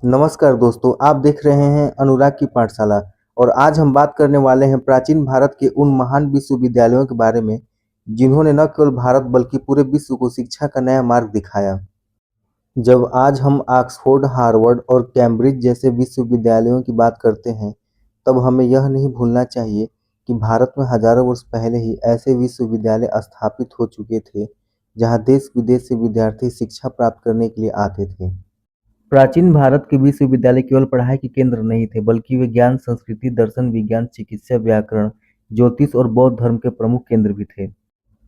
नमस्कार दोस्तों, आप देख रहे हैं अनुराग की पाठशाला और आज हम बात करने वाले हैं प्राचीन भारत के उन महान विश्वविद्यालयों के बारे में, जिन्होंने न केवल भारत बल्कि पूरे विश्व को शिक्षा का नया मार्ग दिखाया। जब आज हम ऑक्सफोर्ड, हार्वर्ड और कैम्ब्रिज जैसे विश्वविद्यालयों की बात करते हैं, तब हमें यह नहीं भूलना चाहिए कि भारत में हजारों वर्ष पहले ही ऐसे विश्वविद्यालय स्थापित हो चुके थे, जहां देश-विदेश से विद्यार्थी शिक्षा प्राप्त करने के लिए आते थे। प्राचीन भारत के विश्वविद्यालय केवल पढ़ाई के केंद्र नहीं थे, बल्कि वे ज्ञान, संस्कृति, दर्शन, विज्ञान, चिकित्सा, व्याकरण, ज्योतिष और बौद्ध धर्म के प्रमुख केंद्र भी थे।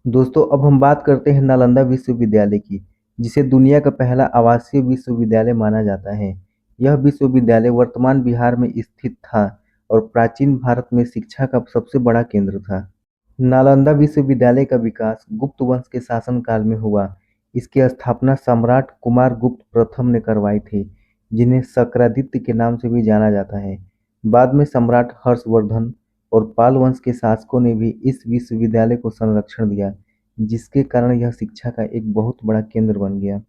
दोस्तों, अब हम बात करते हैं नालंदा विश्वविद्यालय की, जिसे दुनिया का पहला आवासीय विश्वविद्यालय माना जाता है। यह विश्वविद्यालय वर्तमान बिहार में स्थित था और प्राचीन भारत में शिक्षा का सबसे बड़ा केंद्र था। नालंदा विश्वविद्यालय का विकास गुप्त वंश के शासनकाल में हुआ। इसकी स्थापना सम्राट कुमारगुप्त प्रथम ने करवाई थी, जिन्हें शक्रादित्य के नाम से भी जाना जाता है। बाद में सम्राट हर्षवर्धन और पाल वंश के शासकों ने भी इस विश्वविद्यालय को संरक्षण दिया, जिसके कारण यह शिक्षा का एक बहुत बड़ा केंद्र बन गया।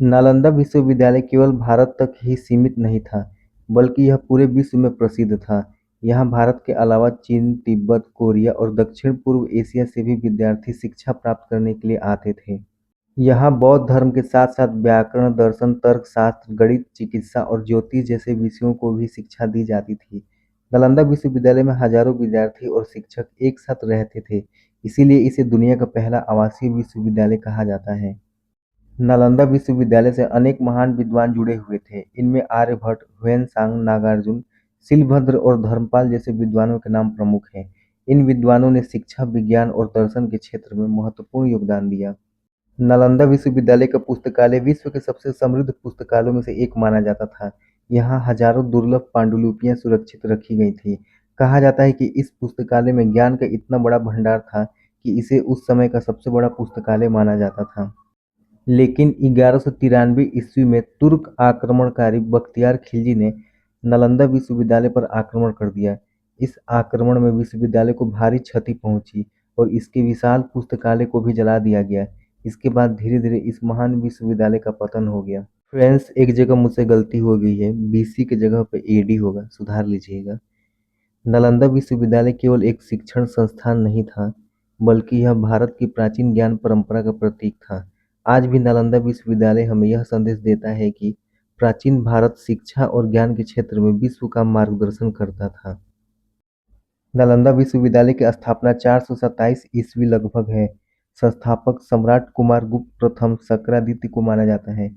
नालंदा विश्वविद्यालय केवल भारत तक ही सीमित नहीं था, बल्कि यह पूरे विश्व में प्रसिद्ध था। यहाँ भारत के अलावा चीन, तिब्बत, कोरिया और दक्षिण पूर्व एशिया से भी विद्यार्थी शिक्षा प्राप्त करने के लिए आते थे। यहाँ बौद्ध धर्म के साथ साथ व्याकरण, दर्शन, तर्कशास्त्र, गणित, चिकित्सा और ज्योतिष जैसे विषयों को भी शिक्षा दी जाती थी। नालंदा विश्वविद्यालय में हजारों विद्यार्थी और शिक्षक एक साथ रहते थे, इसीलिए इसे दुनिया का पहला आवासीय विश्वविद्यालय कहा जाता है। नालंदा विश्वविद्यालय से अनेक महान विद्वान जुड़े हुए थे। इनमें आर्यभट्ट, ह्वेन-सांग, नागार्जुन, शिलभद्र और धर्मपाल जैसे विद्वानों के नाम प्रमुख हैं। इन विद्वानों ने शिक्षा, विज्ञान और दर्शन के क्षेत्र में महत्वपूर्ण योगदान दिया। नालंदा विश्वविद्यालय का पुस्तकालय विश्व के सबसे समृद्ध पुस्तकालयों में से एक माना जाता था। यहाँ हजारों दुर्लभ पांडुलिपियां सुरक्षित रखी गई थी। कहा जाता है कि इस पुस्तकालय में ज्ञान का इतना बड़ा भंडार था कि इसे उस समय का सबसे बड़ा पुस्तकालय माना जाता था। लेकिन 1193 ईस्वी में तुर्क आक्रमणकारी बख्तियार खिलजी ने नालंदा विश्वविद्यालय पर आक्रमण कर दिया। इस आक्रमण में विश्वविद्यालय को भारी क्षति पहुंची और इसके विशाल पुस्तकालय को भी जला दिया गया। इसके बाद धीरे-धीरे इस महान विश्वविद्यालय का पतन हो गया। फ्रेंड्स, एक जगह मुझसे गलती हो गई है, बीसी की जगह पे एडी होगा, सुधार लीजिएगा। नालंदा विश्वविद्यालय केवल एक शिक्षण संस्थान नहीं था, बल्कि यह भारत की प्राचीन ज्ञान परंपरा का प्रतीक था। आज भी नालंदा विश्वविद्यालय हमें यह संदेश देता है कि प्राचीन भारत शिक्षा और ज्ञान के क्षेत्र में विश्व का मार्गदर्शन करता था। नालंदा विश्वविद्यालय की स्थापना 427 ईस्वी लगभग है। संस्थापक सम्राट कुमारगुप्त प्रथम शक्रादित्य को माना जाता है।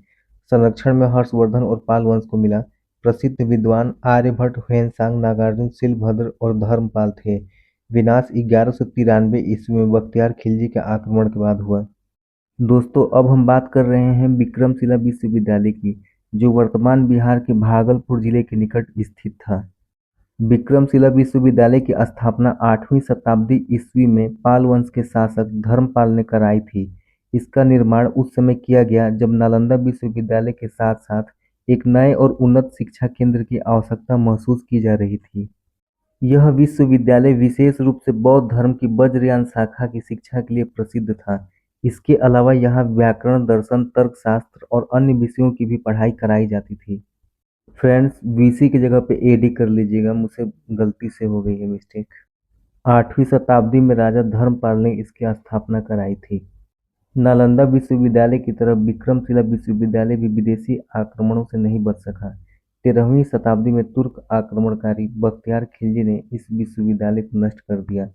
संरक्षण में हर्षवर्धन और पाल वंश को मिला। प्रसिद्ध विद्वान आर्यभट्ट, ह्वेन-सांग, नागार्जुन, शिलभद्र और धर्मपाल थे। विनाश 1193 ईस्वी में बख्तियार खिलजी के आक्रमण के बाद हुआ। दोस्तों, अब हम बात कर रहे हैं विक्रमशिला विश्वविद्यालय की, जो वर्तमान बिहार के भागलपुर जिले के निकट स्थित था। विक्रमशिला विश्वविद्यालय की स्थापना 8वीं शताब्दी ईस्वी में पाल वंश के शासक धर्मपाल ने कराई थी। इसका निर्माण उस समय किया गया जब नालंदा विश्वविद्यालय के साथ-साथ एक नए और उन्नत शिक्षा केंद्र की आवश्यकता महसूस की जा रही थी। यह विश्वविद्यालय विशेष रूप से बौद्ध धर्म की वज्रयान शाखा की शिक्षा के लिए प्रसिद्ध था। इसके अलावा यहाँ व्याकरण, दर्शन, तर्कशास्त्र और अन्य विषयों की भी पढ़ाई कराई जाती थी। फ्रेंड्स, बीसी की जगह पे एडी कर लीजिएगा, मुझसे गलती से हो गई है मिस्टेक। 8वीं शताब्दी में राजा धर्मपाल ने इसकी स्थापना कराई थी। नालंदा विश्वविद्यालय की तरह विक्रमशिला विश्वविद्यालय भी विदेशी आक्रमणों से नहीं बच सका। 13वीं शताब्दी में तुर्क आक्रमणकारी बख्तियार खिलजी ने इस विश्वविद्यालय को नष्ट कर दिया।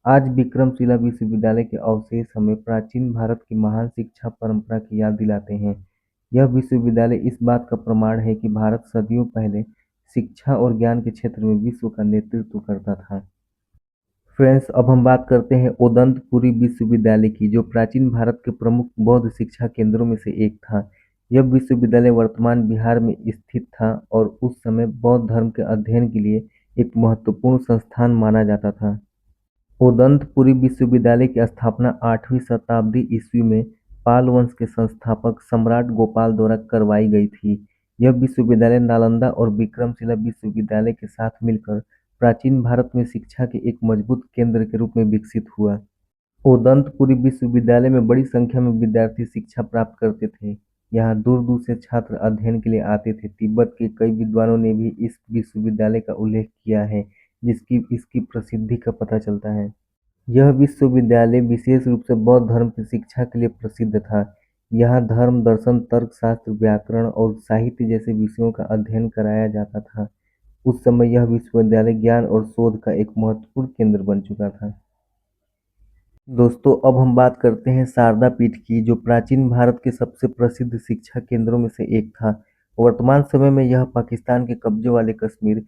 आज विक्रमशिला विश्वविद्यालय के अवशेष हमें प्राचीन भारत की महान शिक्षा परंपरा की याद दिलाते हैं। यह विश्वविद्यालय इस बात का प्रमाण है कि भारत सदियों पहले शिक्षा और ज्ञान के क्षेत्र में विश्व का नेतृत्व करता था। फ्रेंड्स, अब हम बात करते हैं ओदंतपुरी विश्वविद्यालय की, जो प्राचीन भारत के प्रमुख बौद्ध शिक्षा केंद्रों में से एक था। यह विश्वविद्यालय वर्तमान बिहार में स्थित था और उस समय बौद्ध धर्म के अध्ययन के लिए एक महत्वपूर्ण संस्थान माना जाता था। ओदंतपुरी विश्वविद्यालय की स्थापना 8वीं शताब्दी ईस्वी में पाल वंश के संस्थापक सम्राट गोपाल द्वारा करवाई गई थी। यह विश्वविद्यालय नालंदा और विक्रमशिला विश्वविद्यालय के साथ मिलकर प्राचीन भारत में शिक्षा के एक मजबूत केंद्र के रूप में विकसित हुआ। ओदंतपुरी विश्वविद्यालय में बड़ी संख्या में विद्यार्थी शिक्षा प्राप्त करते थे। यहाँ दूर-दूर से छात्र अध्ययन के लिए आते थे। तिब्बत के कई विद्वानों ने भी इस विश्वविद्यालय का उल्लेख किया है, जिसकी इसकी प्रसिद्धि का पता चलता है। यह विश्वविद्यालय विशेष रूप से बौद्ध धर्म की शिक्षा के लिए प्रसिद्ध था। यहाँ धर्म, दर्शन, तर्कशास्त्र, व्याकरण और साहित्य जैसे विषयों का अध्ययन कराया जाता था। उस समय यह विश्वविद्यालय ज्ञान और शोध का एक महत्वपूर्ण केंद्र बन चुका था। दोस्तों, अब हम बात करते हैं शारदा पीठ की, जो प्राचीन भारत के सबसे प्रसिद्ध शिक्षा केंद्रों में से एक था। वर्तमान समय में यह पाकिस्तान के कब्जे वाले कश्मीर,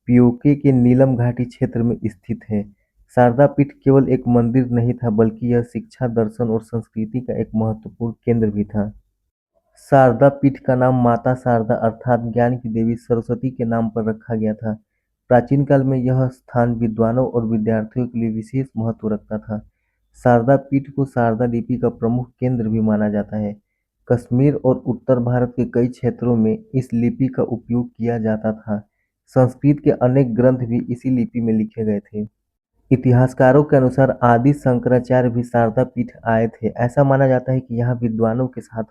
पीओके के नीलम घाटी क्षेत्र में स्थित है। शारदा पीठ केवल एक मंदिर नहीं था, बल्कि यह शिक्षा, दर्शन और संस्कृति का एक महत्वपूर्ण केंद्र भी था। शारदा पीठ का नाम माता शारदा अर्थात ज्ञान की देवी सरस्वती के नाम पर रखा गया था। प्राचीन काल में यह स्थान विद्वानों और विद्यार्थियों के लिए विशेष महत्व रखता था। शारदा पीठ को शारदा लिपि का प्रमुख केंद्र भी माना जाता है। कश्मीर और उत्तर भारत के कई क्षेत्रों में इस लिपि का उपयोग किया जाता था। संस्कृत के अनेक ग्रंथ भी इसी लिपि में लिखे गए थे। इतिहासकारों के अनुसार आदि शंकराचार्य भी शारदा पीठ आए थे। ऐसा माना जाता है कि यहाँ विद्वानों के साथ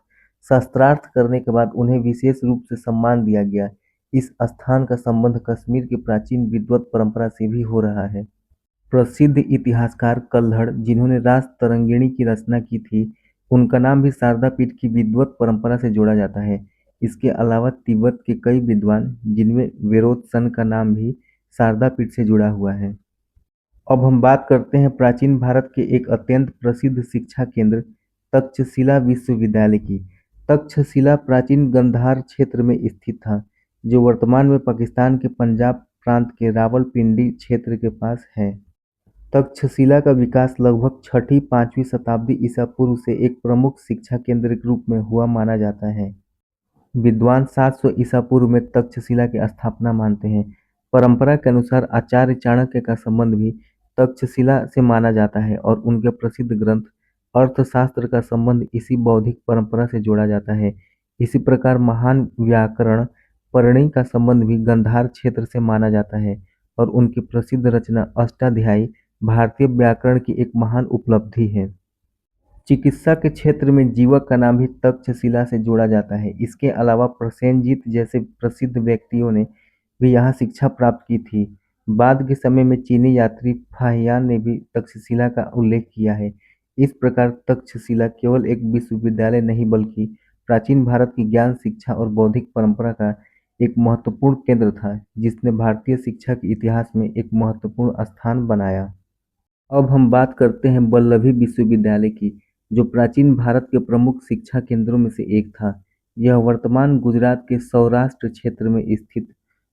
शास्त्रार्थ करने के बाद उन्हें विशेष रूप से सम्मान दिया गया। इस स्थान का संबंध कश्मीर की प्राचीन विद्वत परंपरा से भी हो रहा है। प्रसिद्ध इतिहासकार कल्हड़, जिन्होंने रास तरंगिणी की रचना की थी, उनका नाम भी शारदा पीठ की विद्वत परंपरा से जोड़ा जाता है। इसके अलावा तिब्बत के कई विद्वान, जिनमें वेरोत्सन का नाम भी शारदा पीठ से जुड़ा हुआ है। अब हम बात करते हैं प्राचीन भारत के एक अत्यंत प्रसिद्ध शिक्षा केंद्र तक्षशिला विश्वविद्यालय की। तक्षशिला प्राचीन गांधार क्षेत्र में स्थित था, जो वर्तमान में पाकिस्तान के पंजाब प्रांत के रावलपिंडी क्षेत्र के पास है। तक्षशिला का विकास लगभग 6वीं-5वीं शताब्दी ईसा पूर्व से एक प्रमुख शिक्षा केंद्र के रूप में हुआ माना जाता है। विद्वान 700 ईसा पूर्व में तक्षशिला की स्थापना मानते हैं। परंपरा के अनुसार आचार्य चाणक्य का संबंध भी तक्षशिला से माना जाता है और उनके प्रसिद्ध ग्रंथ अर्थशास्त्र का संबंध इसी बौद्धिक परंपरा से जोड़ा जाता है। इसी प्रकार महान व्याकरण परणी का संबंध भी गांधार क्षेत्र से माना जाता है और उनकी प्रसिद्ध रचना अष्टाध्यायी भारतीय व्याकरण की एक महान उपलब्धि है। चिकित्सा के क्षेत्र में जीवक का नाम भी तक्षशिला से जोड़ा जाता है। इसके अलावा प्रसेनजीत जैसे प्रसिद्ध व्यक्तियों ने भी यहाँ शिक्षा प्राप्त की थी। बाद के समय में चीनी यात्री फाहियान ने भी तक्षशिला का उल्लेख किया है। इस प्रकार तक्षशिला केवल एक विश्वविद्यालय नहीं, बल्कि प्राचीन भारत की ज्ञान, शिक्षा और बौद्धिक परंपरा का एक महत्वपूर्ण केंद्र था, जिसने भारतीय शिक्षा के इतिहास में एक महत्वपूर्ण स्थान बनाया। अब हम बात करते हैं वल्लभी विश्वविद्यालय की, जो प्राचीन भारत के प्रमुख शिक्षा केंद्रों में से एक था। यह वर्तमान गुजरात के सौराष्ट्र क्षेत्र में स्थित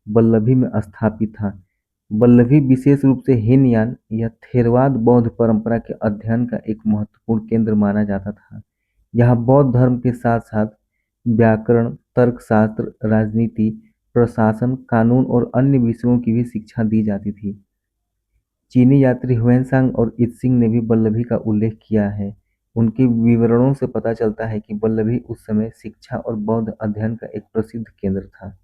वल्लभी में स्थापित था। वल्लभी विशेष रूप से हीनयान या थेरवाद बौद्ध परंपरा के अध्ययन का एक महत्वपूर्ण केंद्र माना जाता था। यहाँ बौद्ध धर्म के साथ साथ व्याकरण, तर्कशास्त्र, राजनीति, प्रशासन, कानून और अन्य विषयों की भी शिक्षा दी जाती थी। चीनी यात्री ह्वेनसांग और इत्सिंग ने भी वल्लभी का उल्लेख किया है। उनके विवरणों से पता चलता है कि वल्लभी उस समय शिक्षा और बौद्ध अध्ययन का एक प्रसिद्ध केंद्र था।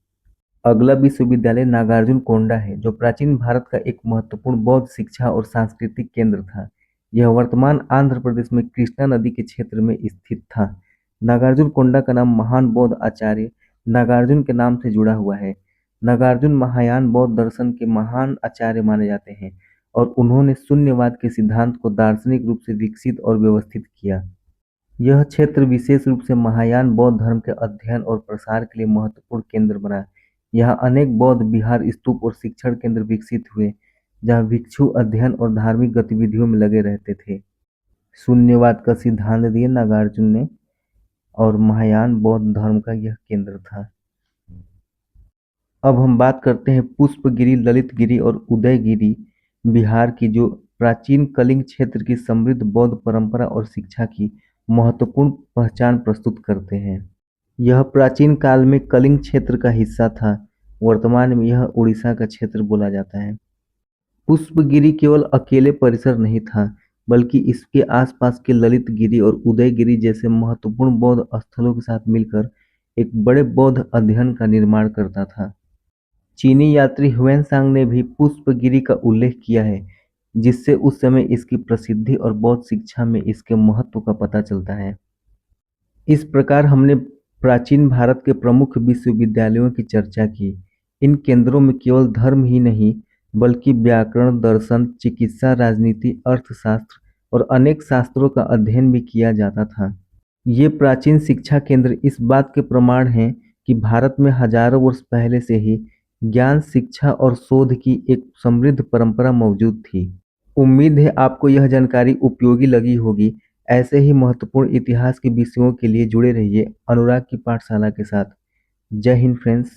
अगला विश्वविद्यालय नागार्जुनकोंडा है, जो प्राचीन भारत का एक महत्वपूर्ण बौद्ध शिक्षा और सांस्कृतिक केंद्र था। यह वर्तमान आंध्र प्रदेश में कृष्णा नदी के क्षेत्र में स्थित था। नागार्जुनकोंडा का नाम महान बौद्ध आचार्य नागार्जुन के नाम से जुड़ा हुआ है। नागार्जुन महायान बौद्ध दर्शन के महान आचार्य माने जाते हैं और उन्होंने शून्यवाद के सिद्धांत को दार्शनिक रूप से विकसित और व्यवस्थित किया। यह क्षेत्र विशेष रूप से महायान बौद्ध धर्म के अध्ययन और प्रसार के लिए महत्वपूर्ण केंद्र बना। यहाँ अनेक बौद्ध विहार, स्तूप और शिक्षण केंद्र विकसित हुए, जहाँ भिक्षु अध्ययन और धार्मिक गतिविधियों में लगे रहते थे। शून्यवाद का सिद्धांत दिए नागार्जुन ने और महायान बौद्ध धर्म का यह केंद्र था। अब हम बात करते हैं पुष्पगिरी, ललितगिरी और उदयगिरी बिहार की, जो प्राचीन कलिंग क्षेत्र की समृद्ध बौद्ध परंपरा और शिक्षा की महत्वपूर्ण पहचान प्रस्तुत करते हैं। यह प्राचीन काल में कलिंग क्षेत्र का हिस्सा था। वर्तमान में यह उड़ीसा का क्षेत्र बोला जाता है। पुष्पगिरी केवल अकेले परिसर नहीं था, बल्कि इसके आसपास के ललितगिरी और उदयगिरी जैसे महत्वपूर्ण बौद्ध स्थलों के साथ मिलकर एक बड़े बौद्ध अध्ययन का निर्माण करता था। चीनी यात्री ह्वेनसांग ने भी पुष्पगिरी का उल्लेख किया है, जिससे उस समय इसकी प्रसिद्धि और बौद्ध शिक्षा में इसके महत्व का पता चलता है। इस प्रकार हमने प्राचीन भारत के प्रमुख विश्वविद्यालयों की चर्चा की। इन केंद्रों में केवल धर्म ही नहीं, बल्कि व्याकरण, दर्शन, चिकित्सा, राजनीति, अर्थशास्त्र और अनेक शास्त्रों का अध्ययन भी किया जाता था। ये प्राचीन शिक्षा केंद्र इस बात के प्रमाण हैं कि भारत में हजारों वर्ष पहले से ही ज्ञान, शिक्षा और शोध की एक समृद्ध परंपरा मौजूद थी। उम्मीद है आपको यह जानकारी उपयोगी लगी होगी। ऐसे ही महत्वपूर्ण इतिहास के विषयों के लिए जुड़े रहिए अनुराग की पाठशाला के साथ। जय हिंद फ्रेंड्स।